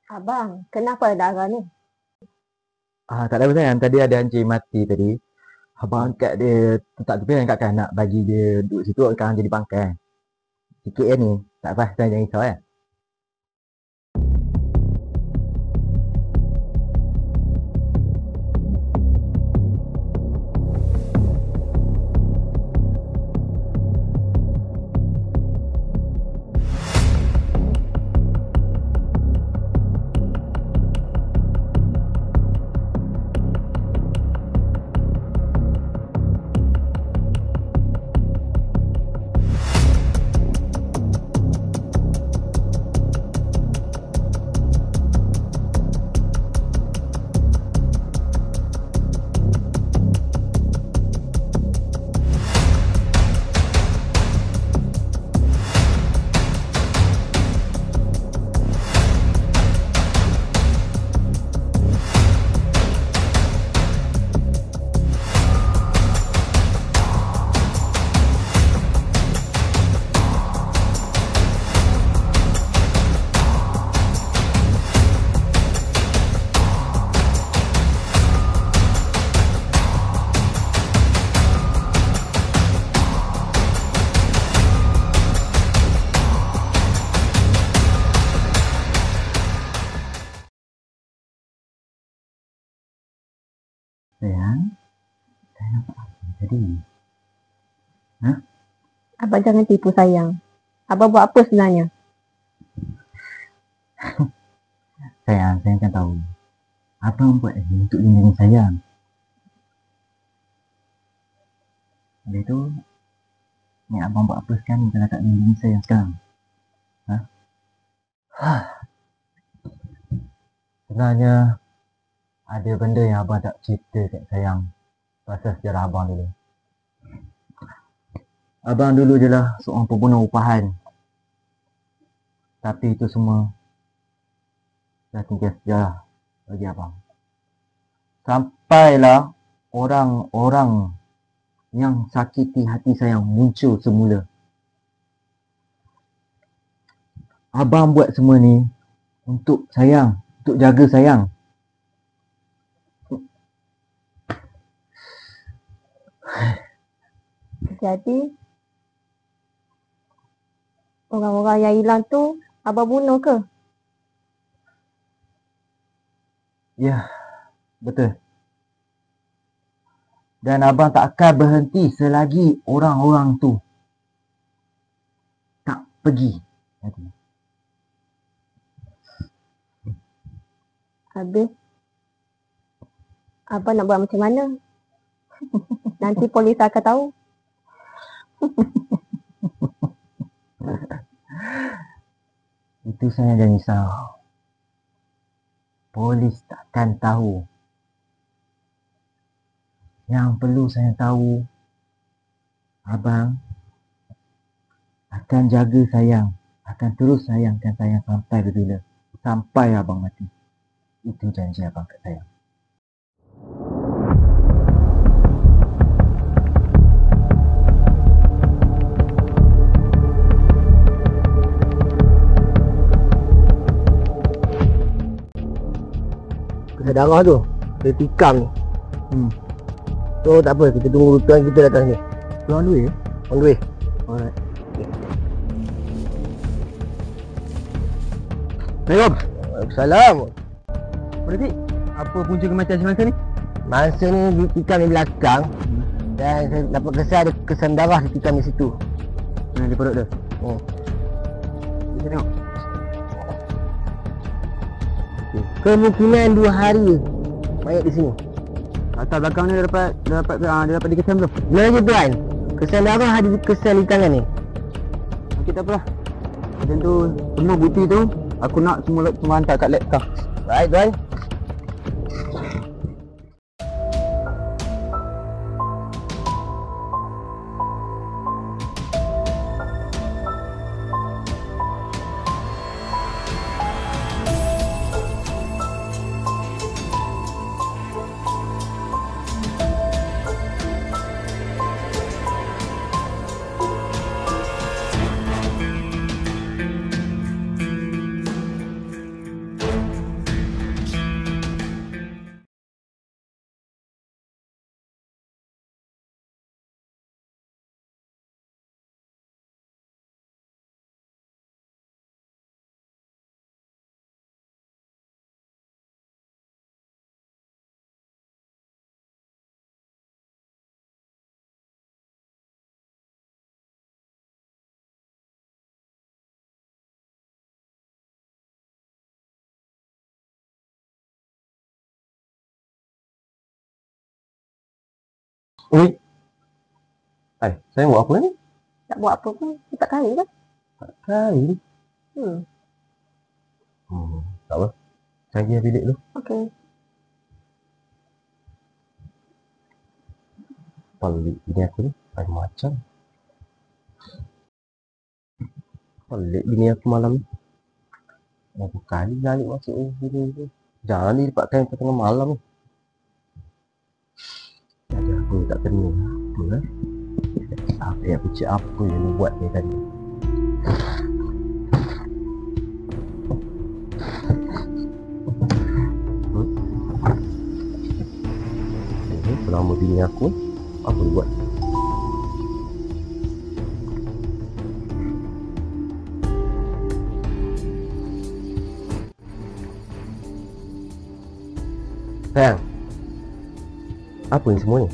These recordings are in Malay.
Abang, kenapa ada darah ni? Tak ada sayang. Tadi ada anjing mati tadi. Abang angkat dia tak tepi angkatkan nak bagi dia duduk situ sekarang jadi bangkai. Sikit je ni. Tak apa, jangan risau ya. Sayang, saya nampak apa tadi? Abang jangan tipu sayang. Abang buat apa sebenarnya? Sayang, saya kan tahu. Abang buat ini untuk lindungi sayang. Habis tu, ni abang buat apa sekarang kalau tak lindungi sayang sekarang? Sebenarnya, ada benda yang abang tak cerita kat sayang pasal sejarah abang dulu. Abang dulu je lah seorang pembunuh upahan. Tapi itu semua dah tinggal sejarah bagi abang. Sampailah orang-orang yang sakiti hati sayang muncul semula. Abang buat semua ni untuk sayang, untuk jaga sayang. Jadi, orang-orang yang hilang tu, abang bunuh ke? Ya, betul. Dan abang tak akan berhenti selagi orang-orang tu tak pergi. Habis, abang nak buat macam mana? Nanti polis akan tahu. Itu saya jangan risau. Polis takkan tahu. Yang perlu saya tahu, abang akan jaga sayang, akan terus sayangkan sayang sampai bila, sampai abang mati. Itu janji abang kat sayang. Kesal darah tu, dia tikam ni. So tak apa, kita tunggu tuan kita datang sini. Tuan duit? On the way. Alright. Assalamualaikum. Waalaikumsalam. Berarti, apa punca kematian si mangsa ni? Mangsa ni ditikam di belakang. Dan saya dapat kesan ada kesan darah ditikam di situ. Di perut dia? Kita tengok. Kemungkinan 2 hari mayat di sini. Atas belakang ni dia dapat dikesan belum? Benar je tuan. Kesan darah ada kesan di tangan ni. Okey, tak apalah. Macam tu, semua bukti tu aku nak semua hantar kat lab kau. Baik tuan. Oi. Saya buat apa ni? Tak buat apa pun. Tak kali kan? Kali. Hmm. Tak apa. Saya pergi bilik dulu. Okey. Pelik bini aku ni. Macam. Pelik bini aku malam ni. Berapa kali balik masuk bini tu. Jangan dipakaikan ke tengah malam ni. Jadi aku tak kena apa kan. Apa yang kecil apa yang dia buat ni tadi. Selama bini aku, apa dia buat? Sayang, apa ni semua ni?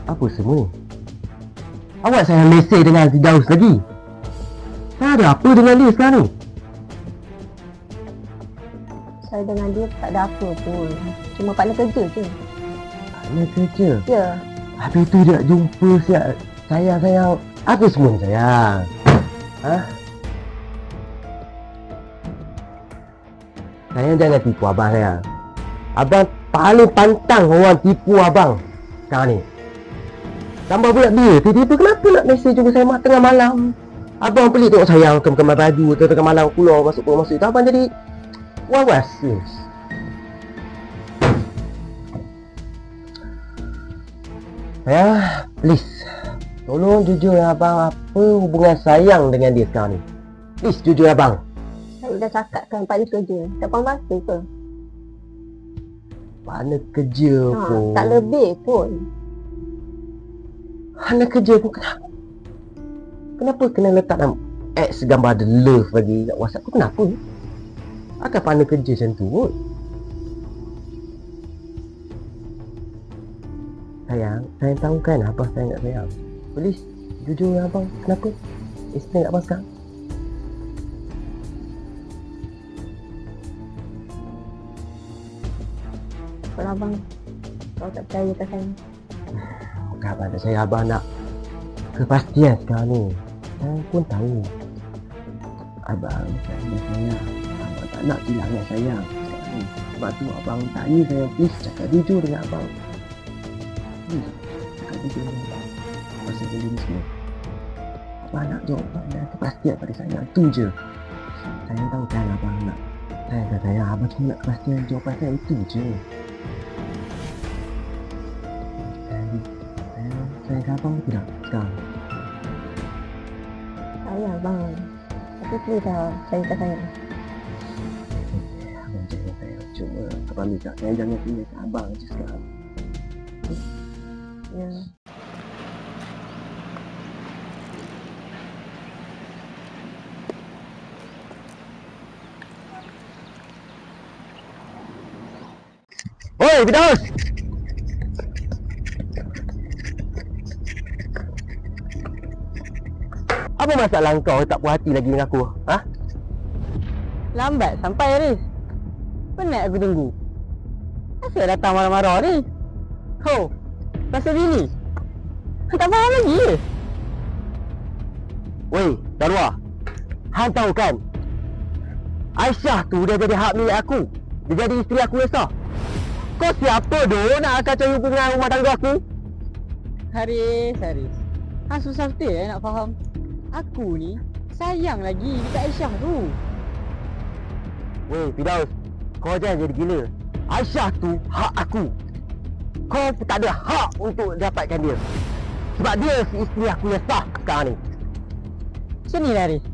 Apa semua ni? Awak sayang mesej dengan Firdaus lagi? Saya ada apa dengan dia sekarang ni? Saya dengan dia tak ada apa pun. Cuma partner kerja je. Partner kerja? Ya. Habis tu dia jumpa siap. Sayang. Apa semua ni sayang? Sayang jangan tipu abang sayang. Abang paling pantang orang tipu abang sekarang ni. Tambah pula dia, tiba-tiba kenapa nak mesej juga saya tengah malam? Abang pelik tengok sayang kemas baju tengah malam keluar masuk itu. Abang jadi was-was. Sayang, please. Tolong jujur abang apa hubungan sayang dengan dia sekarang ni. Please jujur abang. Saya dah cakapkan partner kerja. Tak faham masa ke? Partner kerja pun. Tak lebih pun. Partner kerja pun kenapa kena letak nama X gambar ada love bagi kat WhatsApp tu kenapa? Akan partner kerja macam tu kot. Sayang tahu kan abang sayang kat sayang. Please jujur dengan abang kenapa? Explain kat abang sekarang. Kalau abang kau tak percaya kat saya. Bukan abang tak sayang, abang nak kepastian sekarang ni. Saya pun tahu abang sayang. Abang tak nak kehilangan sayang sekarang ni. Sebab tu abang tanya saya, please cakap jujur dengan abang. Please cakap jujur dengan abang pasal benda ni semua. Abang nak jawapan dan kepastian pada saya. Itu je. Saya tahu kan abang nak saya abang cuma nak kepastian jawapan saya. Itu je. Saya abang tidak sekarang. Saya abang. Tapi please dah saya kat saya. Abang jangan saya. Cuma abang minta saya jangan tinggalkan abang je sekarang. Ya. Oi, Firdaus! Apa masalah kau tak puas hati lagi dengan aku? Ha? Lambat sampai Haris. Penat aku tunggu. Asal datang marah-marah ni? Ho, pasal bini? Tak faham lagi ke? Weh, Darwa. Hang tahu kan? Aisyah tu dah jadi hak milik aku. Dia jadi isteri aku yang sah. Kau siapa doh nak kacau hubungan rumah tangga aku? Haris. Hang susah betul nak faham. Aku ni sayang lagi dekat Aisyah tu. Weh, Firdaus. Kau jangan jadi gila. Aisyah tu hak aku. Kau pun tak ada hak untuk dapatkan dia. Sebab dia si isteri aku yang sah sekarang ni. Macam ni lah Haris.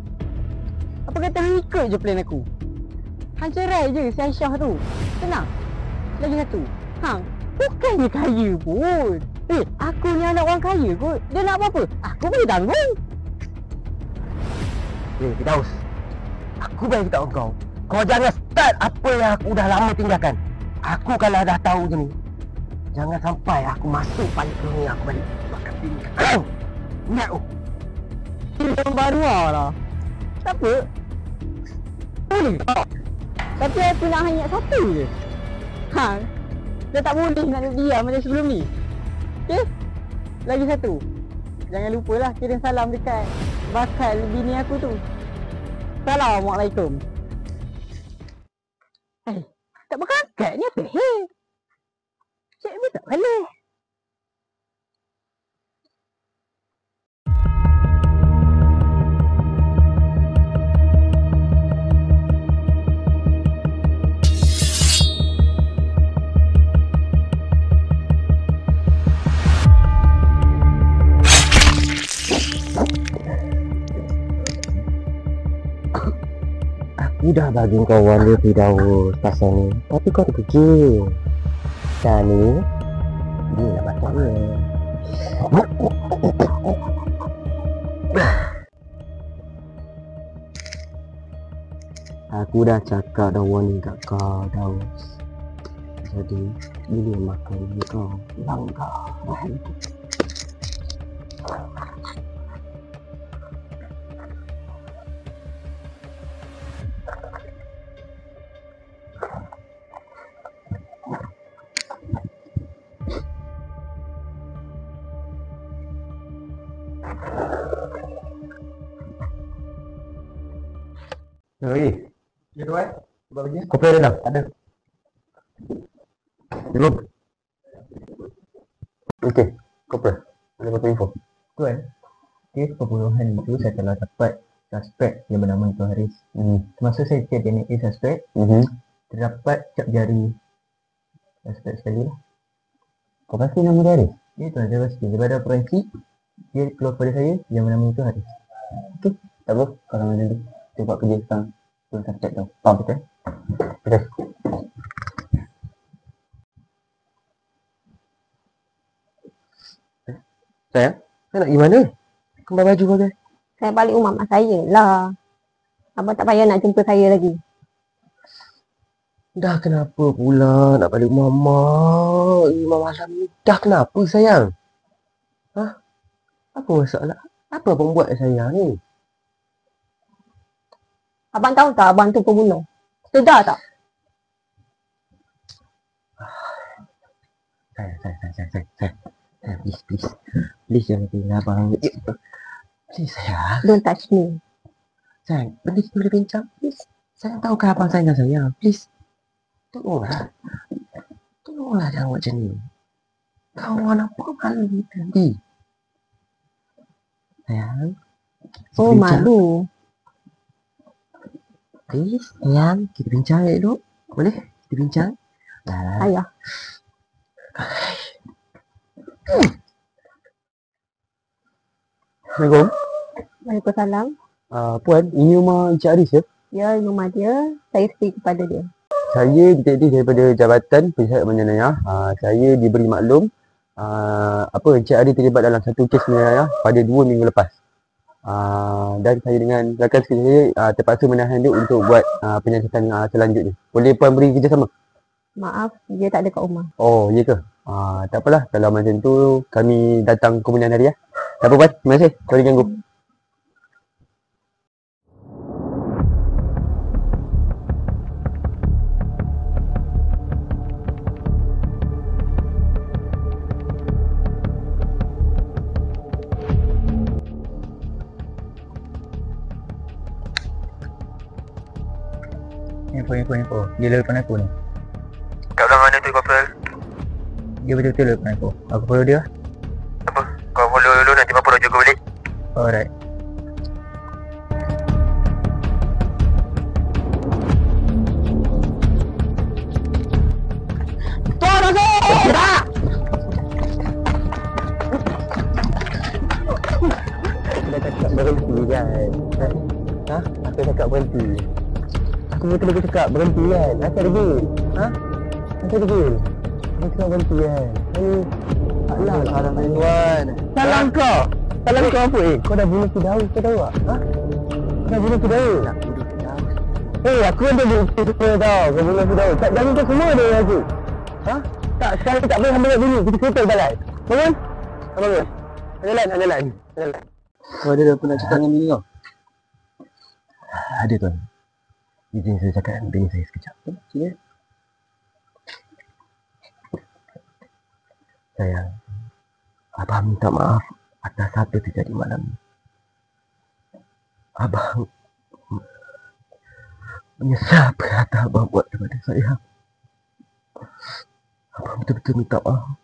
Apa kata hang ikut je plan aku? Hang cerai je si Aisyah tu. Tenang. Lagi satu. Hang bukannya kaya pun. Aku ni anak orang kaya kot. Dia nak apa-apa? Aku boleh tanggung. Firdaus. Aku bagi tahu kau. Kau jangan start apa yang aku dah lama tinggalkan. Aku kalau dah tahu je ni. Jangan sampai aku masuk balik ke ni aku balik. Makan bini kau. Ingat tu. Yang baru lah. Tak apa. Boleh tak? Tapi aku nak hanya satu je. Hang Dah tak boleh nak diam macam sebelum ni. Okey? Lagi satu. Jangan lupalah kirim salam dekat bakal bini aku tu. Assalamualaikum. Tak berkakak ni apa? Cik ni tak boleh. Aku dah bagi kau warna Firdaus pasal ni. Tapi kau terfikir. Dah ni, ni lah patutnya. Aku dah cakap dah warning kat kau, Daus. Jadi, bila makan ni kau langgar. Oi. Ya tuan. Cuba bagi. Kopi ada dah? Ada. Belum? Okey, kopi. Ada apa info? Tuan, kes pembunuhan itu saya telah dapat suspek yang bernama Tuan Haris. Semasa saya cek DNA suspek, terdapat cap jari suspek sekali lah. Kau pasti nama dia Haris? Ya tuan, saya pasti. Daripada forensik, dia keluar pada saya yang bernama Tuan Haris. Okey, tak apa. Kalau macam tu, kita buat kerja sekarang. Tuan suspek tau. Faham betul? Betul. Sayang, saya nak pergi mana? Kembali baju bagai. Saya balik rumah mak saya lah. Abang tak payah nak jumpa saya lagi. Dah kenapa pula nak balik mama? Malam ni. Dah kenapa sayang? Hah? Apa masalah? Apa abang buat sayang ni? Abang tahu tak abang tu pembunuh? Sedar tak? Sayang. Please. Please jangan tinggal abang. Please sayang. Don't touch me. Sayang, benda kita boleh bincang. Please. Sayang tahukah abang sayang sayang. Please. Tolonglah jangan buat macam ni. Kau nampak malu nanti. Sayang. Oh, malu. Please, sayang. Kita bincang dulu. Boleh? Kita bincang. Ayah. Assalamualaikum. Waalaikumsalam. Puan, ini rumah Encik Aris ya? Ya, rumah dia. Saya speak kepada dia. Saya detektif daripada Jabatan Penyiasat Bandaraya. Saya diberi maklum Encik Aris terlibat dalam satu kes penganiayaan pada 2 minggu lepas. Dan saya dengan rakan sekali saya terpaksa menahan dia untuk buat penyiasatan selanjutnya. Boleh puan beri kerjasama? Maaf, dia tak ada kat rumah. Oh, ya ke? Tak apalah. Kalau macam tu, kami datang kemudian hari ya. Tak apa, Puan. Terima kasih. Sorry ganggu. Info. Dia lepas aku ni. Kat belah mana tu, Kopral? Dia betul-betul lepas aku. Aku follow dia. Apa? Kau follow dulu, nanti Papa dah jaga balik. Alright. Dah cakap berhenti kan? Ha? Aku cakap berhenti. Aku betul-betul cakap berhenti kan? Asal degil? Ha? Asal degil? Aku cakap berhenti kan? Taklah salam tuan. Salam kau? Salam kau apa Kau dah bunuh Firdaus, kau tahu tak? Ha? Kau dah bunuh Firdaus? Nak bunuh Firdaus? Aku ada bukti semua tau. Kau bunuh Firdaus. Tak jangan kau semua dia aku. Ha? Tak, sekarang tak boleh ambil dulu. Kita settle balai. Bangun? Bangun. Jalan. Kau ada apa nak cakap dengan bini kau? Ada tuan. Izin saya cakap dengan bini saya sekejap. Sini. Sayang, Abang minta maaf atas apa terjadi malam ni. Abang menyesal apa Abang buat kepada saya. Abang betul-betul minta maaf.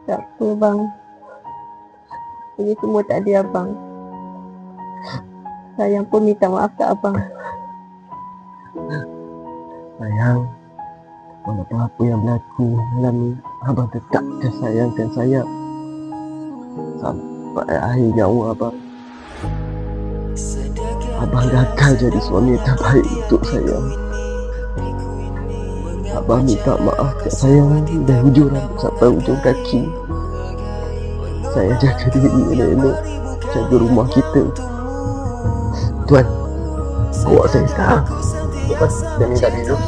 Tak apa bang. Ini semua tak ada abang. Sayang pun minta maaf kat abang. Sayang, walaupun apa yang berlaku malam ni, Abang tetap sayangkan saya sampai akhir nyawa Abang. Abang gagal jadi suami yang terbaik untuk saya. Abang minta maaf kat saya dari hujung rambut sampai hujung kaki. Saya jaga diri elok-elok, jaga rumah kita. Tuan, bawa saya sekarang. Lepas dia minta duduk.